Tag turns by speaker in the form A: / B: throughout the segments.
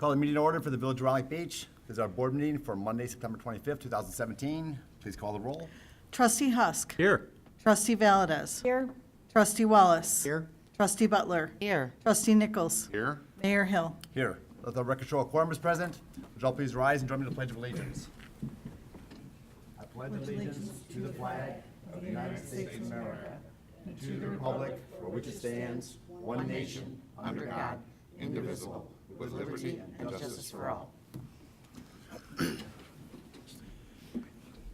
A: Call the meeting to order for the Village of Round Lake Beach. This is our board meeting for Monday, September 25th, 2017. Please call the roll.
B: Trustee Husk.
C: Here.
B: Trustee Valdez.
D: Here.
B: Trustee Wallace.
C: Here.
B: Trustee Butler.
D: Here.
B: Trustee Nichols.
A: Here.
B: Mayor Hill.
A: Here. Let the record show a quorum is present. Would you all please rise and join me in the Pledge of Allegiance? I pledge allegiance to the flag of the United States of America and to the republic for which it stands, one nation, under God, indivisible, with liberty and justice for all.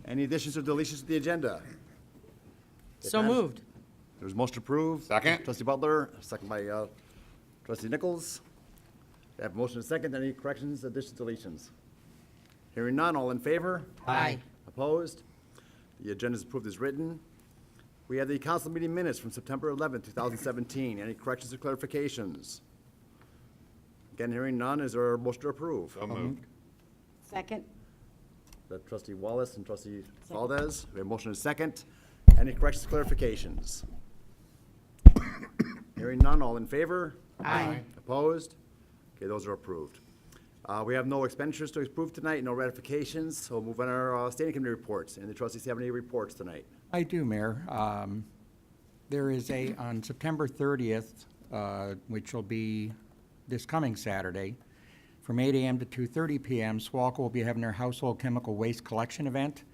A: Any additions or deletions to the agenda?
D: So moved.
A: There's motion approved.
C: Second.
A: Trustee Butler, second by Trustee Nichols. We have motion and second. Any corrections, additions, deletions? Hearing none, all in favor?
D: Aye.
A: Opposed? The agenda is approved as written. We have the council meeting minutes from September 11th, 2017. Any corrections or clarifications? Again, hearing none, is there a motion to approve?
C: So moved.
D: Second.
A: That Trustee Wallace and Trustee Valdez. We have motion and second. Any corrections, clarifications? Hearing none, all in favor?
D: Aye.
A: Opposed? Okay, those are approved. We have no expenditures to approve tonight, no ratifications, so we'll move on our standing committee reports. And the trustees have any reports tonight?
E: I do, Mayor. There is on September 30th, which will be this coming Saturday, from 8 a.m. to 2:30 p.m., SWALCO will be having their household chemical waste collection event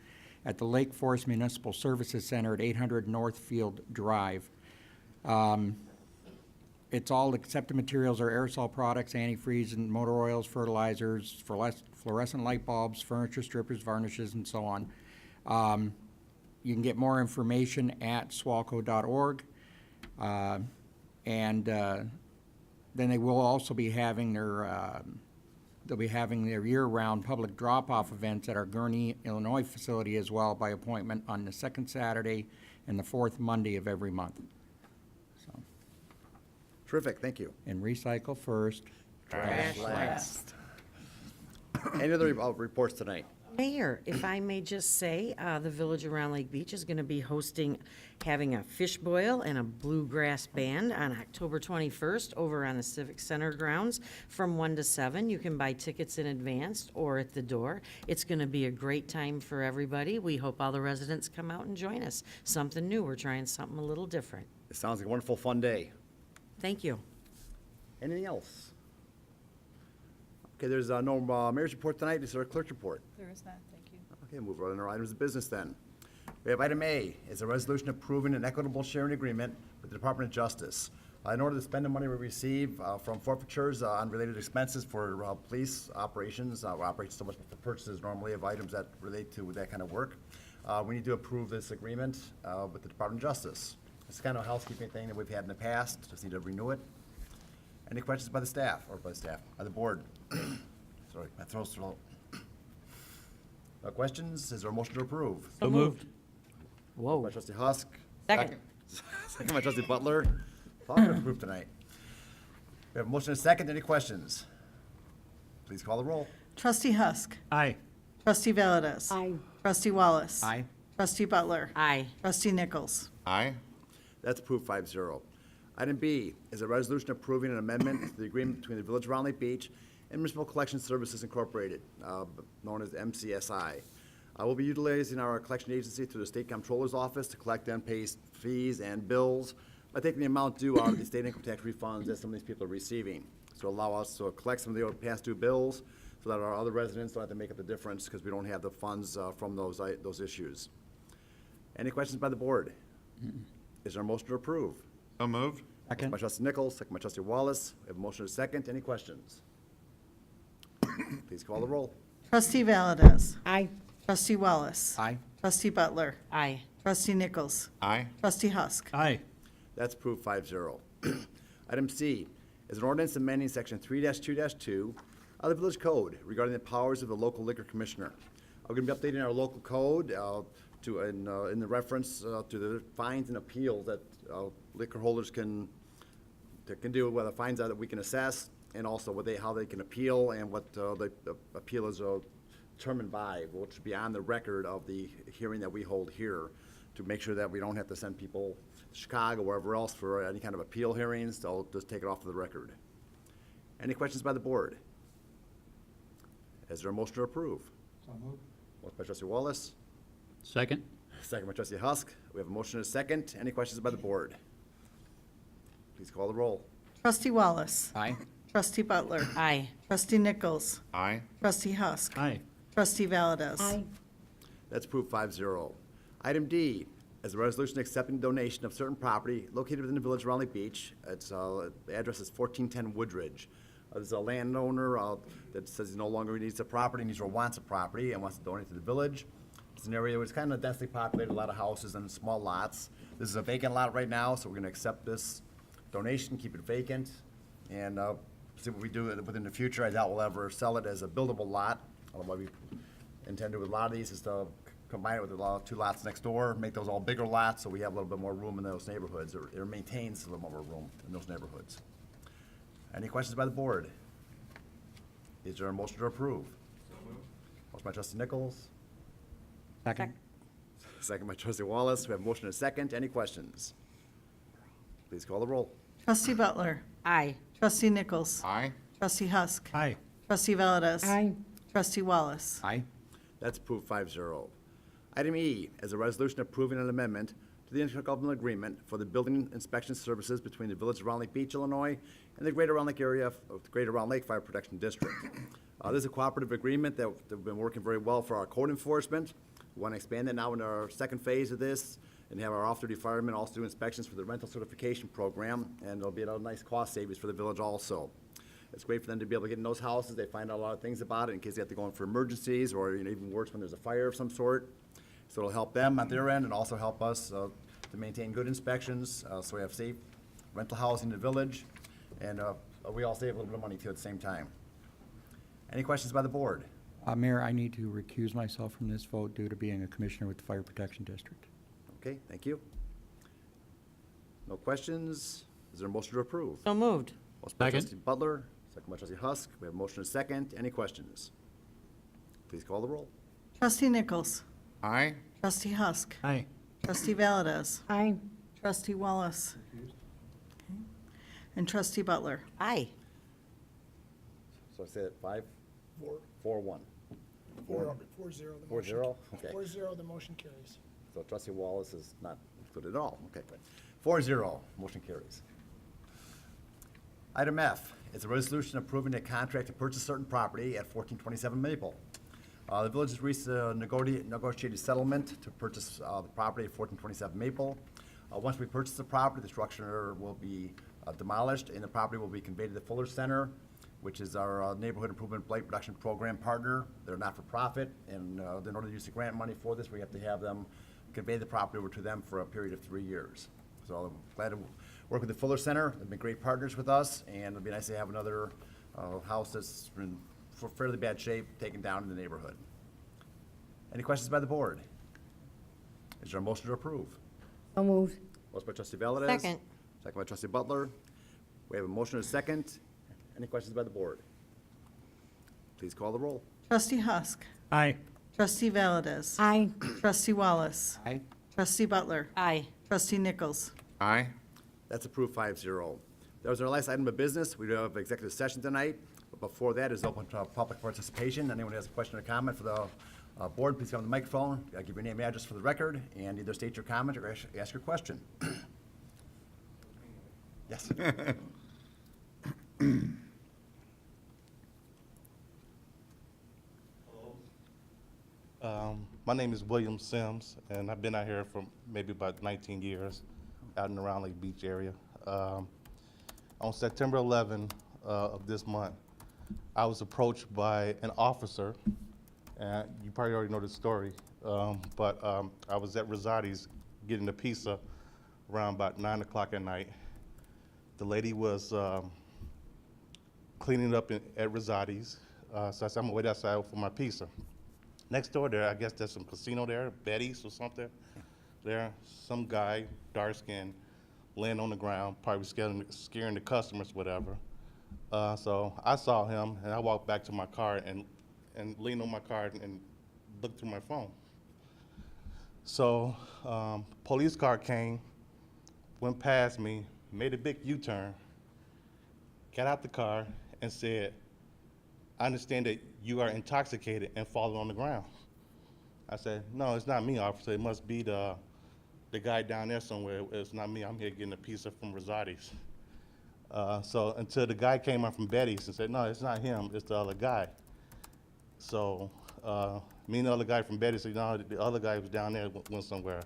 E: at the Lake Forest Municipal Services Center at 800 Northfield Drive. It's all accepted materials are aerosol products, antifreeze, and motor oils, fertilizers, fluorescent light bulbs, furniture strippers, varnishes, and so on. You can get more information at swalco.org. Then they will also be having they'll be having their year-round public drop-off events at our Gurnee, Illinois facility as well by appointment on the second Saturday and the fourth Monday of every month. So,
A: Terrific, thank you.
E: and recycle first.
D: Trash last.
A: Any other reports tonight?
D: Mayor, if I may just say, the Village of Round Lake Beach is going to be having a fish boil and a bluegrass band on October 21st over on the Civic Center grounds from 1 to 7. You can buy tickets in advance or at the door. It's going to be a great time for everybody. We hope all the residents come out and join us. Something new. We're trying something a little different.
A: It sounds like a wonderful, fun day.
D: Thank you.
A: Anything else? Okay, there's no mayor's report tonight. Is there a clerk's report?
B: There is not, thank you.
A: Okay, move right on our items of business then. We have item A, is a resolution approving an equitable sharing agreement with the Department of Justice. In order to spend the money we receive from forfeitures on related expenses for police operations, operations so much for purchases normally of items that relate to that kind of work, we need to approve this agreement with the Department of Justice. It's kind of a housekeeping thing that we've had in the past, just need to renew it. Any questions by the staff, by the board? Sorry, my throat's slow. No questions? Is there a motion to approve?
C: So moved.
D: Whoa.
A: By trustee Husk.
D: Second.
A: Second by trustee Butler. Thought we approved tonight. We have a motion and a second. Any questions? Please call the roll.
B: Trustee Husk.
C: Aye.
B: Trustee Valdez.
D: Aye.
B: Trustee Wallace.
E: Aye.
B: Trustee Butler.
D: Aye.
B: Trustee Nichols.
C: Aye.
A: That's approved 5-0. Item B is a resolution approving an amendment to the agreement between the Village of Round Lake Beach and Municipal Collection Services Incorporated, known as MCSI. We'll be utilizing our collection agency through the State Comptroller's Office to collect unpaid fees and bills by taking the amount due out of the state income tax refunds that some of these people are receiving. So allow us to collect some of the past due bills so that our other residents don't have to make up the difference because we don't have the funds from those issues. Any questions by the board? Is there a motion to approve?
C: So moved.
A: Motion by trustee Nichols, second by trustee Wallace. We have a motion and a second. Any questions? Please call the roll.
B: Trustee Valdez.
D: Aye.
B: Trustee Wallace.
E: Aye.
B: Trustee Butler.
D: Aye.
B: Trustee Nichols.
C: Aye.
B: Trustee Husk.
C: Aye.
A: That's approved 5-0. Item C is an ordinance amending section 3-2-2 of the village code regarding the powers of the local liquor commissioner. We're going to be updating our local code in the reference to the fines and appeals that liquor holders can do, what the fines are that we can assess, and also how they can appeal and what the appeal is determined by, which should be on the record of the hearing that we hold here to make sure that we don't have to send people to Chicago or wherever else for any kind of appeal hearings. They'll just take it off of the record. Any questions by the board? Is there a motion to approve? Motion by trustee Wallace,
C: Second?
A: second by trustee Husk. We have a motion and a second. Any questions by the board? Please call the roll.
B: Trustee Wallace.
E: Aye.
B: Trustee Butler.
D: Aye.
B: Trustee Nichols.
F: Aye.
B: Trustee Husk.
C: Aye.
B: Trustee Valdez.
A: That's approved 5-0. Item D is a resolution accepting donation of certain property located within the village of Round Lake Beach. Its the address is 1410 Woodridge. There's a landowner that says he no longer needs the property, needs or wants the property, and wants to donate to the village. It's an area where it's kind of densely populated, a lot of houses and small lots. This is a vacant lot right now, so we're going to accept this donation, keep it vacant, and see what we do within the future. I doubt we'll ever sell it as a buildable lot. What we intend to do with a lot of these is to combine it with the two lots next door, make those all bigger lots, so we have a little bit more room in those neighborhoods, or it maintains a little more room in those neighborhoods. Any questions by the board? Is there a motion to approve? Motion by trustee Nichols,
E: Second?
A: second by trustee Wallace. We have a motion and a second. Any questions? Please call the roll.
B: Trustee Butler.
D: Aye.
B: Trustee Nichols.
F: Aye.
B: Trustee Husk.
C: Aye.
B: Trustee Valdez. Trustee Wallace.
E: Aye.
A: That's approved 5-0. Item E is a resolution approving an amendment to the intergovernmental agreement for the building inspection services between the Village of Round Lake Beach, Illinois, and the Greater Round Lake area of the Greater Round Lake Fire Protection District. This is a cooperative agreement that they've been working very well for our code enforcement. We want to expand that now into our second phase of this and have our off-duty firemen also do inspections for the rental certification program, and it'll be a nice cost savings for the village also. It's great for them to be able to get in those houses. They find out a lot of things about it in case they have to go in for emergencies, or even worse, when there's a fire of some sort. So it'll help them at their end and also help us to maintain good inspections, so we have safe rental housing in the village, and we all save a little bit of money too at the same time. Any questions by the board?
E: Mayor, I need to recuse myself from this vote due to being a commissioner with the Fire Protection District.
A: Okay, thank you. No questions? Is there a motion to approve?
D: So moved.
A: Motion by
C: Second.
A: trustee Butler, second by trustee Husk. We have a motion and a second. Any questions? Please call the roll.
B: Trustee Nichols.
F: Aye.
B: Trustee Husk.
C: Aye.
B: Trustee Valdez.
D: Aye.
B: Trustee Wallace. Okay. And Trustee Butler.
D: Aye.
A: So I say it 5-4-1.
G: 4-0, the motion.
A: 4-0? Okay.
G: 4-0, the motion carries.
A: So trustee Wallace is not included at all. Okay. 4-0, motion carries. Item F is a resolution approving a contract to purchase certain property at 1427 Maple. The village has reached a negotiated settlement to purchase the property at 1427 Maple. Once we purchase the property, the structure will be demolished, and the property will be conveyed to the Fuller Center, which is our neighborhood improvement blight reduction program partner. They're not-for-profit, and in order to use the grant money for this, we have to have them convey the property over to them for a period of 3 years. So I'm glad to work with the Fuller Center. They've been great partners with us, and it'd be nice to have another house that's in fairly bad shape taken down in the neighborhood. Any questions by the board? Is there a motion to approve?
D: So moved.
A: Motion by trustee Valdez.
D: Second.
A: Second by trustee Butler. We have a motion and a second. Any questions by the board? Please call the roll.
B: Trustee Husk.
C: Aye.
B: Trustee Valdez.
D: Aye.
B: Trustee Wallace.
E: Aye.
B: Trustee Butler.
D: Aye.
B: Trustee Nichols.
F: Aye.
A: That's approved 5-0. That was our last item of business. We do have executive session tonight. But before that is open to public participation. Anyone who has a question or comment for the board, please come to the microphone. Give your name and address for the record, and either state your comment or ask your question. Yes.
H: My name is William Sims, and I've been out here for maybe about 19 years, out in the Round Lake Beach area. On September 11 of this month, I was approached by an officer, and you probably already know the story, but I was at Rosati's getting a pizza around about 9 o'clock at night. The lady was cleaning up at Rosati's, so I said, I'm gonna wait outside for my pizza. Next door there, I guess there's some casino there, Betty's or something. There, some guy, dark skinned, laying on the ground, probably scaring the customers, whatever. So I saw him, and I walked back to my car and leaned on my car and looked through my phone. So police car came, went past me, made a big U-turn, got out the car and said, I understand that you are intoxicated and falling on the ground. I said, no, it's not me, officer. It must be the guy down there somewhere. It's not me. I'm here getting a pizza from Rosati's. So until the guy came out from Betty's and said, no, it's not him. It's the other guy. So me and the other guy from Betty's said, no, the other guy was down there, went somewhere.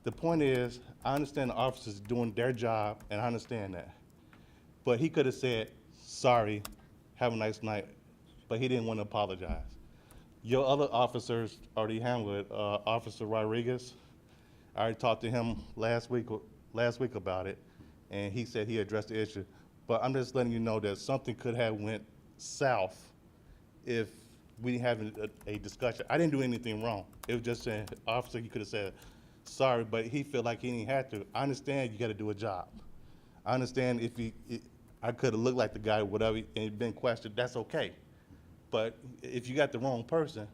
H: The point is, I understand the officers doing their job, and I understand that. But he could have said, sorry, have a nice night, but he didn't want to apologize. Your other officers already handled it. Officer Rodriguez, I already talked to him last week about it, and he said he addressed the issue. But I'm just letting you know that something could have went south if we didn't have a discussion. I didn't do anything wrong. It was just an officer, you could have said, sorry, but he felt like he didn't have to. I understand you got to do a job. I understand if I could have looked like the guy or whatever and been questioned, that's okay. But if you got the wrong person,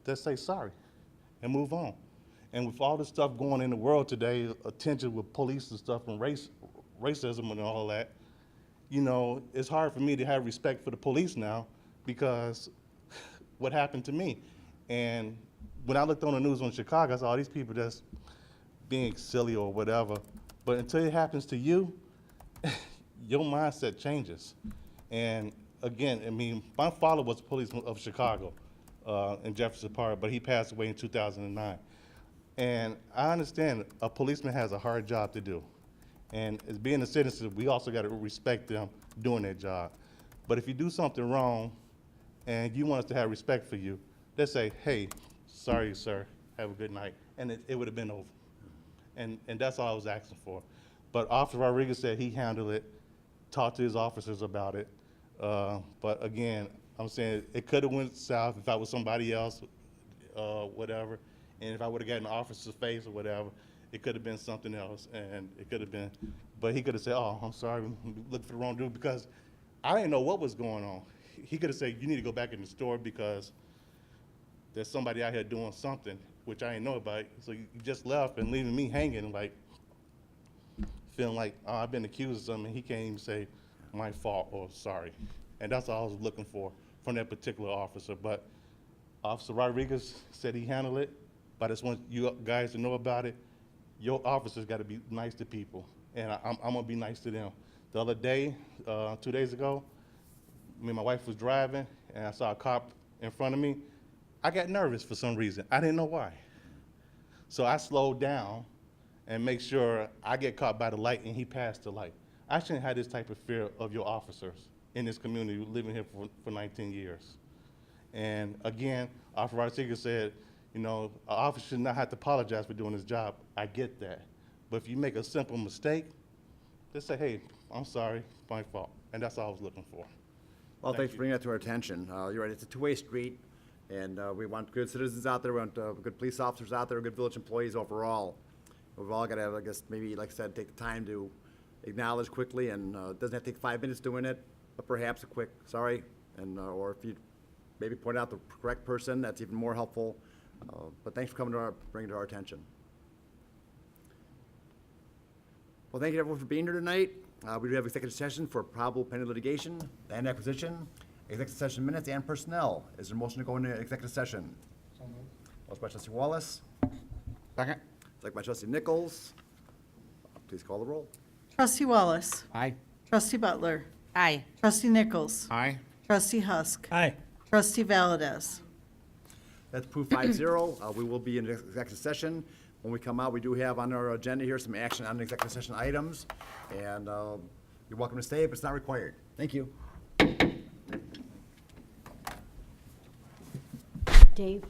H: just say sorry and move on. And with all the stuff going in the world today, attention with police and stuff and racism and all that, you know, it's hard for me to have respect for the police now because what happened to me. And when I looked on the news in Chicago, I saw all these people just being silly or whatever. But until it happens to you, your mindset changes. And again, I mean, my father was a policeman of Chicago in Jefferson Park, but he passed away in 2009. And I understand a policeman has a hard job to do. And as being a citizen, we also got to respect them doing their job. But if you do something wrong and you want us to have respect for you, let's say, hey, sorry, sir, have a good night. And it would have been over. And that's all I was asking for. But Officer Rodriguez said he handled it, talked to his officers about it. But again, I'm saying it could have went south if I was somebody else, whatever. And if I would have gotten an officer's face or whatever, it could have been something else. And it could have been, but he could have said, oh, I'm sorry, look for the wrong dude, because I didn't know what was going on. He could have said, you need to go back in the store because there's somebody out here doing something, which I didn't know about. So you just left and leaving me hanging, like, feeling like, oh, I've been accused of something. He can't even say my fault or sorry. And that's all I was looking for from that particular officer. But Officer Rodriguez said he handled it, but I just want you guys to know about it. Your officers got to be nice to people, and I'm going to be nice to them. The other day, 2 days ago, me and my wife was driving, and I saw a cop in front of me. I got nervous for some reason. I didn't know why. So I slowed down and make sure I get caught by the light and he passed the light. I shouldn't have this type of fear of your officers in this community living here for 19 years. And again, Officer Rodriguez said, you know, an officer should not have to apologize for doing his job. I get that. But if you make a simple mistake, just say, hey, I'm sorry, my fault. And that's all I was looking for.
A: Well, thanks for bringing that to our attention. You're right, it's a two-way street, and we want good citizens out there, we want good police officers out there, good village employees overall. We've all got to, I guess, maybe, like I said, take the time to acknowledge quickly, and it doesn't have to take 5 minutes doing it, but perhaps a quick sorry, and or if you maybe point out the correct person, that's even more helpful. But thanks for coming to bringing it to our attention. Well, thank you everyone for being here tonight. We do have executive session for probable pending litigation, land acquisition, executive session minutes, and personnel. Is there a motion to go into executive session? Motion by trustee Wallace,
E: Second?
A: second by trustee Nichols. Please call the roll.
B: Trustee Wallace.
E: Aye.
B: Trustee Butler.
D: Aye.
B: Trustee Nichols.
E: Aye.
B: Trustee Husk.
G: Aye.
B: Trustee Valdez.
A: That's approved 5-0. We will be in executive session. When we come out, we do have on our agenda here some action on the executive session items. And you're welcome to stay, but it's not required. Thank you.
C: Dave?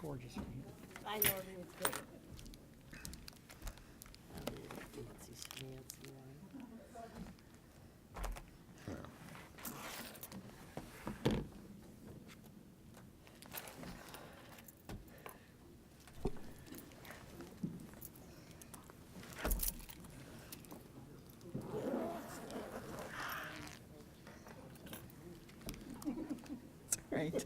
E: gorgeous in here.
D: I know it was good. Fancy, fancy one.
B: Right.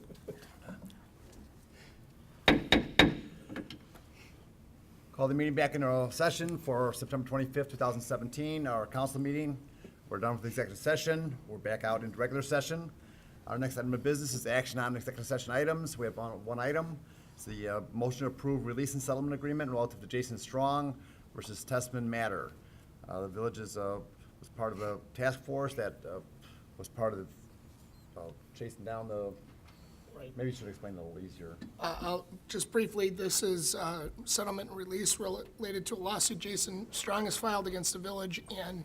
A: Call the meeting back into session for September 25th, 2017, our council meeting. We're done with the executive session. We're back out into regular session. Our next item of business is action on executive session items. We have one item. It's the motion to approve release and settlement agreement relative to Jason Strong versus Testman Matter. The village was part of the task force that was part of chasing down the,
G: Right.
A: maybe you should explain a little easier.
G: I'll just briefly, this is settlement and release related to a lawsuit Jason Strong has filed against the village and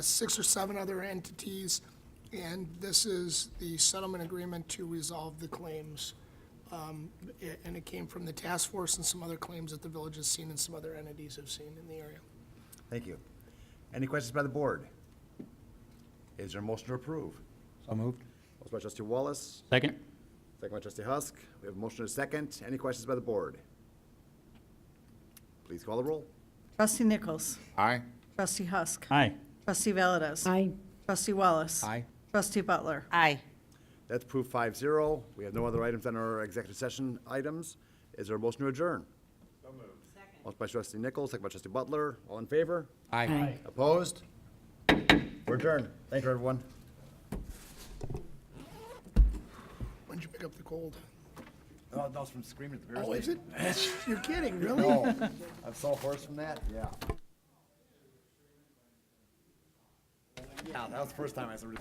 G: 6 or 7 other entities. And this is the settlement agreement to resolve the claims. And it came from the task force and some other claims that the village has seen and some other entities have seen in the area.
A: Thank you. Any questions by the board? Is there a motion to approve?
E: So moved.
A: Motion by trustee Wallace,
E: Second.
A: second by trustee Husk. We have a motion and a second. Any questions by the board? Please call the roll.
B: Trustee Nichols.
E: Aye.
B: Trustee Husk.
E: Aye.
B: Trustee Valdez.
D: Aye.
B: Trustee Wallace.
E: Aye.
B: Trustee Butler.
D: Aye.
A: That's approved 5-0. We have no other items on our executive session items. Is there a motion to adjourn? So moved. Motion by trustee Nichols, second by trustee Butler. All in favor?
E: Aye.
A: Opposed? We're adjourned. Thank you, everyone.
G: When did you pick up the cold?
A: Oh, that was from screaming at the beer
G: Oh, is
A: station.
G: it? You're kidding, really?
A: No, I'm so hoarse from that, yeah. Yeah, that was the first time I ever.